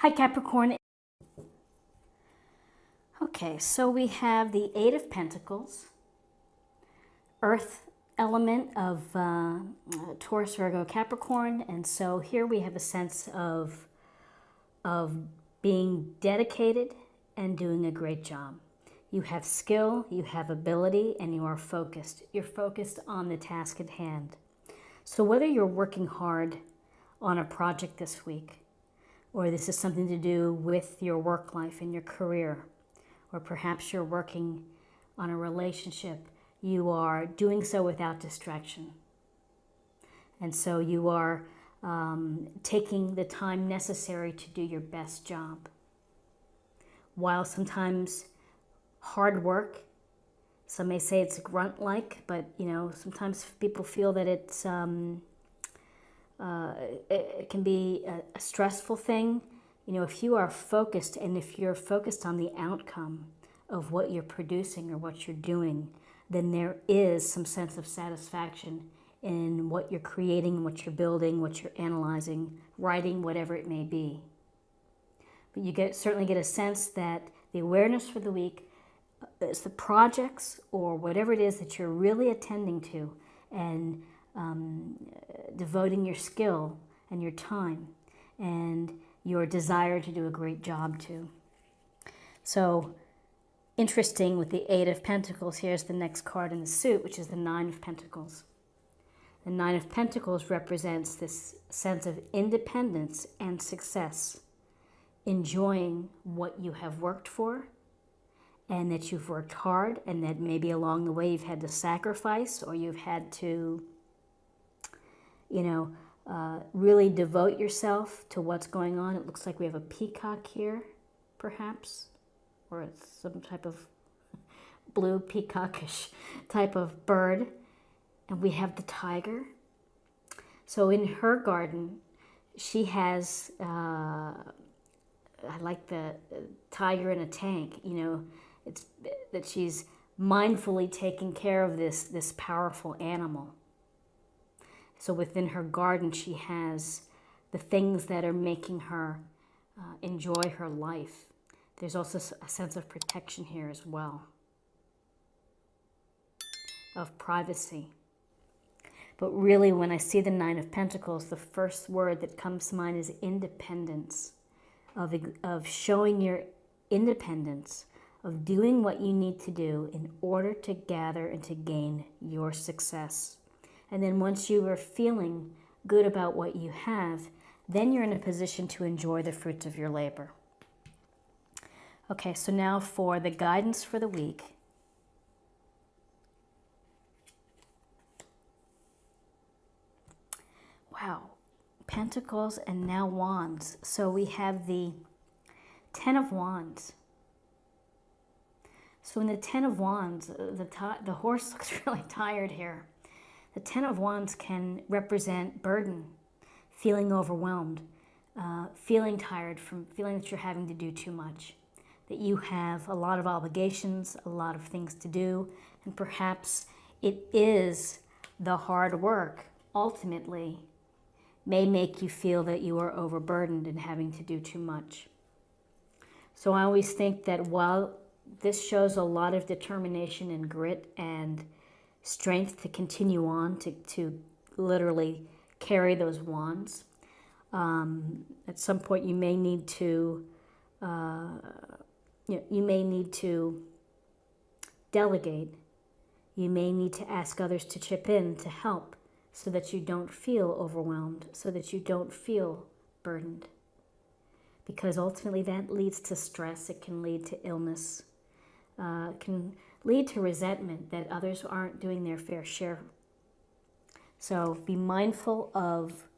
Hi Capricorn. Okay, so we have the Eight of Pentacles, Earth element of Taurus, Virgo, Capricorn, and so here we have a sense of being dedicated and doing a great job. You have skill, you have ability, and you are focused. You're focused on the task at hand. So whether you're working hard on a project this week, or this is something to do with your work life and your career, or perhaps you're working on a relationship, you are doing so without distraction. And so you are taking the time necessary to do your best job. While sometimes hard work, some may say it's grunt-like, but sometimes people feel that it's it can be a stressful thing. If you are focused, and if you're focused on the outcome of what you're producing or what you're doing, then there is some sense of satisfaction in what you're creating, what you're building, what you're analyzing, writing, whatever it may be. But you certainly get a sense that the awareness for the week is the projects or whatever it is that you're really attending to and devoting your skill and your time and your desire to do a great job to. So interesting with the Eight of Pentacles, here's the next card in the suit, which is the Nine of Pentacles. The Nine of Pentacles represents this sense of independence and success, enjoying what you have worked for, and that you've worked hard, and that maybe along the way you've had to sacrifice, or you've had to, really devote yourself to what's going on. It looks like we have a peacock here, perhaps, or it's some type of blue peacockish type of bird. And we have the tiger. So in her garden, she has, I like the tiger in a tank, it's that she's mindfully taking care of this powerful animal. So within her garden, she has the things that are making her enjoy her life. There's also a sense of protection here as well, of privacy. But really, when I see the Nine of Pentacles, the first word that comes to mind is independence, of showing your independence, of doing what you need to do in order to gather and to gain your success. And then once you are feeling good about what you have, then you're in a position to enjoy the fruits of your labor. Okay, so now for the guidance for the week. Wow, Pentacles and now Wands. So we have the Ten of Wands. So in the Ten of Wands, the horse looks really tired here. The Ten of Wands can represent burden, feeling overwhelmed, feeling tired from feeling that you're having to do too much, that you have a lot of obligations, a lot of things to do, and perhaps it is the hard work ultimately may make you feel that you are overburdened and having to do too much. So I always think that while this shows a lot of determination and grit and strength to continue on, to literally carry those wands, at some point you may need to delegate. You may need to ask others to chip in to help, so that you don't feel overwhelmed, so that you don't feel burdened. Because ultimately that leads to stress, it can lead to illness, it can lead to resentment that others aren't doing their fair share. So be mindful of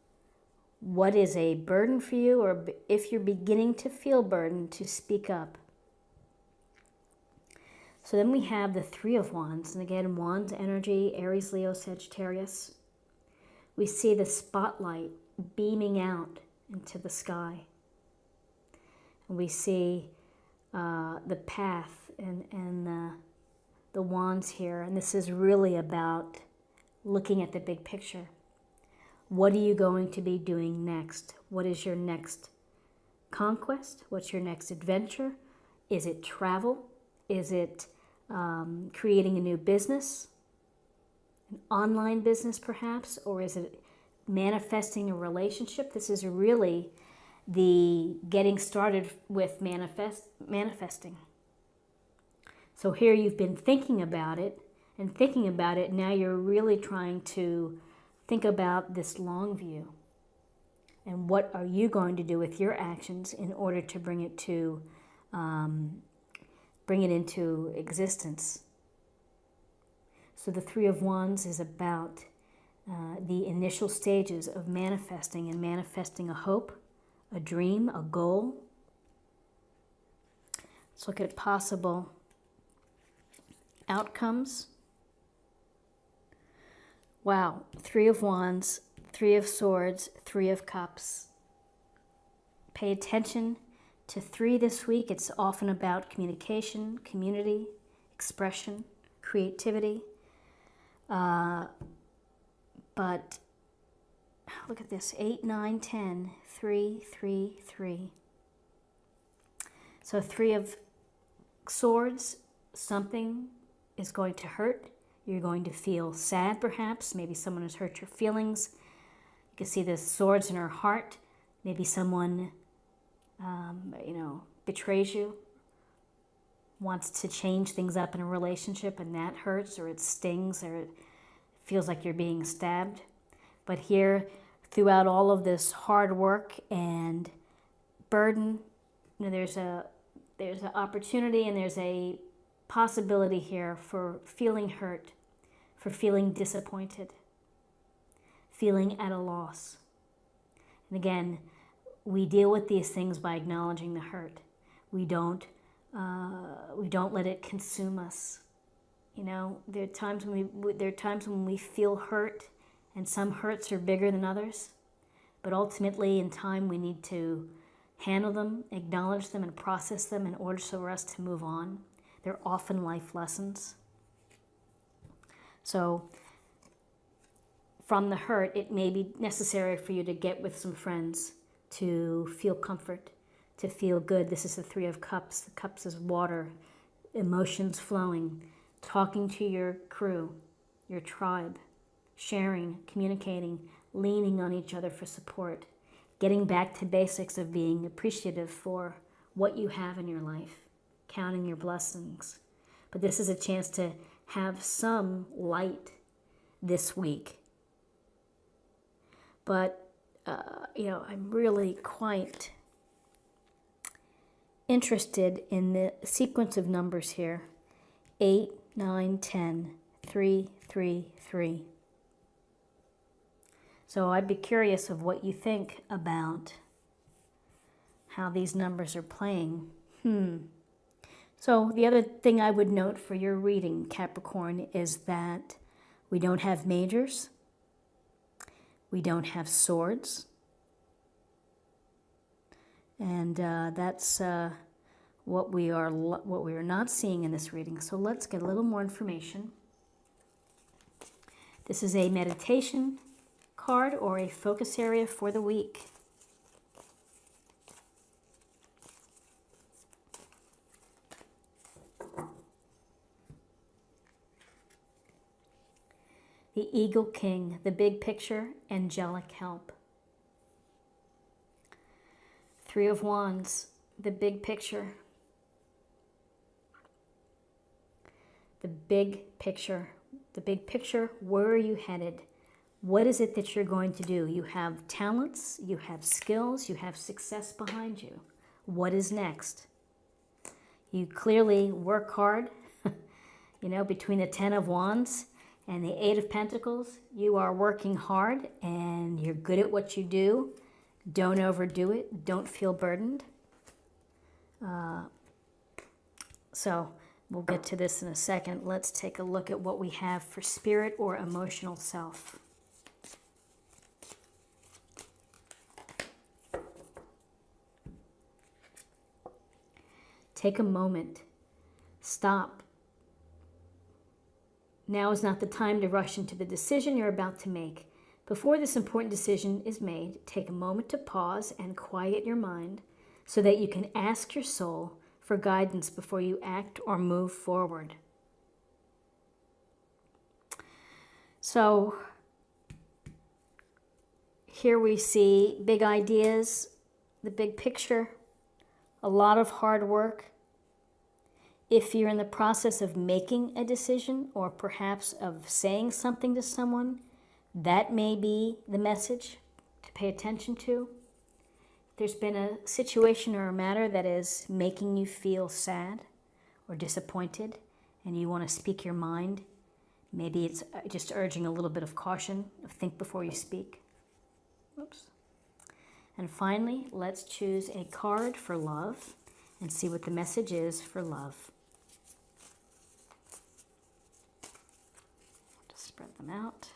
what is a burden for you, or if you're beginning to feel burdened, to speak up. So then we have the Three of Wands, and again, Wands energy, Aries, Leo, Sagittarius. We see the spotlight beaming out into the sky. And we see the path and the wands here. And this is really about looking at the big picture. What are you going to be doing next? What is your next conquest? What's your next adventure? Is it travel? Is it creating a new business? An online business perhaps? Or is it manifesting a relationship? This is really the getting started with manifesting. So here you've been thinking about it and thinking about it. Now you're really trying to think about this long view. And what are you going to do with your actions in order to bring it into existence? So the Three of Wands is about the initial stages of manifesting, and manifesting a hope, a dream, a goal. Let's look at possible outcomes. Wow, Three of Wands, Three of Swords, Three of Cups. Pay attention to 3 this week. It's often about communication, community, expression, creativity. But look at this, 8, 9, 10, 3, 3, 3. So 3 of Swords, something is going to hurt. You're going to feel sad perhaps. Maybe someone has hurt your feelings. You can see the swords in her heart. Maybe someone, betrays you, wants to change things up in a relationship, and that hurts, or it stings, or it feels like you're being stabbed. But here, throughout all of this hard work and burden, there's an opportunity and there's a possibility here for feeling hurt, for feeling disappointed, feeling at a loss. And again, we deal with these things by acknowledging the hurt. We don't let it consume us. There are times when we feel hurt, and some hurts are bigger than others. But ultimately, in time, we need to handle them, acknowledge them, and process them in order for us to move on. They're often life lessons. So, from the hurt, it may be necessary for you to get with some friends to feel comfort, to feel good. This is the Three of Cups. The cups is water, emotions flowing, talking to your crew, your tribe, sharing, communicating, leaning on each other for support, getting back to basics of being appreciative for what you have in your life, counting your blessings. But this is a chance to have some light this week. But, I'm really quite interested in the sequence of numbers here. 8, 9, 10, 3, 3, 3. So I'd be curious of what you think about how these numbers are playing. So the other thing I would note for your reading, Capricorn, is that we don't have majors. We don't have swords. And that's what we are not seeing in this reading. So let's get a little more information. This is a meditation card or a focus area for the week. The Eagle King, the big picture, angelic help. Three of Wands, the big picture. The big picture. The big picture, where are you headed? What is it that you're going to do? You have talents, you have skills, you have success behind you. What is next? You clearly work hard. Between the 10 of Wands and the 8 of Pentacles, you are working hard and you're good at what you do. Don't overdo it. Don't feel burdened. So we'll get to this in a second. Let's take a look at what we have for spirit or emotional self. Take a moment. Stop. Now is not the time to rush into the decision you're about to make. Before this important decision is made, take a moment to pause and quiet your mind so that you can ask your soul for guidance before you act or move forward. So here we see big ideas, the big picture, a lot of hard work. If you're in the process of making a decision or perhaps of saying something to someone, that may be the message to pay attention to. If there's been a situation or a matter that is making you feel sad or disappointed and you want to speak your mind, maybe it's just urging a little bit of caution, of think before you speak. Oops. And finally, let's choose a card for love and see what the message is for love. Just spread them out.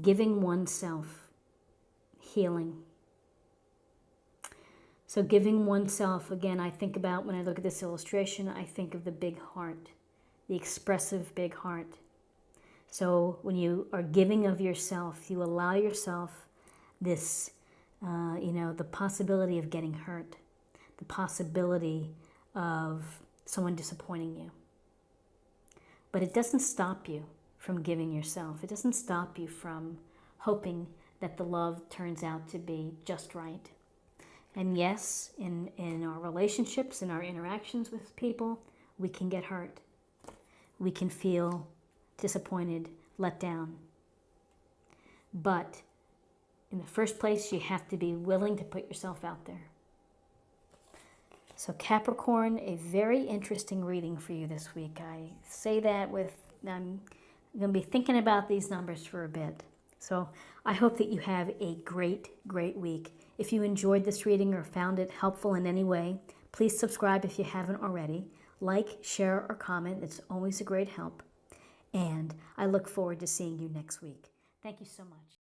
Giving oneself, healing. So giving oneself, again, I think about when I look at this illustration, I think of the big heart, the expressive big heart. So when you are giving of yourself, you allow yourself this, the possibility of getting hurt, the possibility of someone disappointing you. But it doesn't stop you from giving yourself. It doesn't stop you from hoping that the love turns out to be just right. And yes, in our relationships, in our interactions with people, we can get hurt. We can feel disappointed, let down. But in the first place, you have to be willing to put yourself out there. So Capricorn, a very interesting reading for you this week. I say that I'm going to be thinking about these numbers for a bit. So I hope that you have a great, great week. If you enjoyed this reading or found it helpful in any way, please subscribe if you haven't already. Like, share, or comment. It's always a great help. And I look forward to seeing you next week. Thank you so much.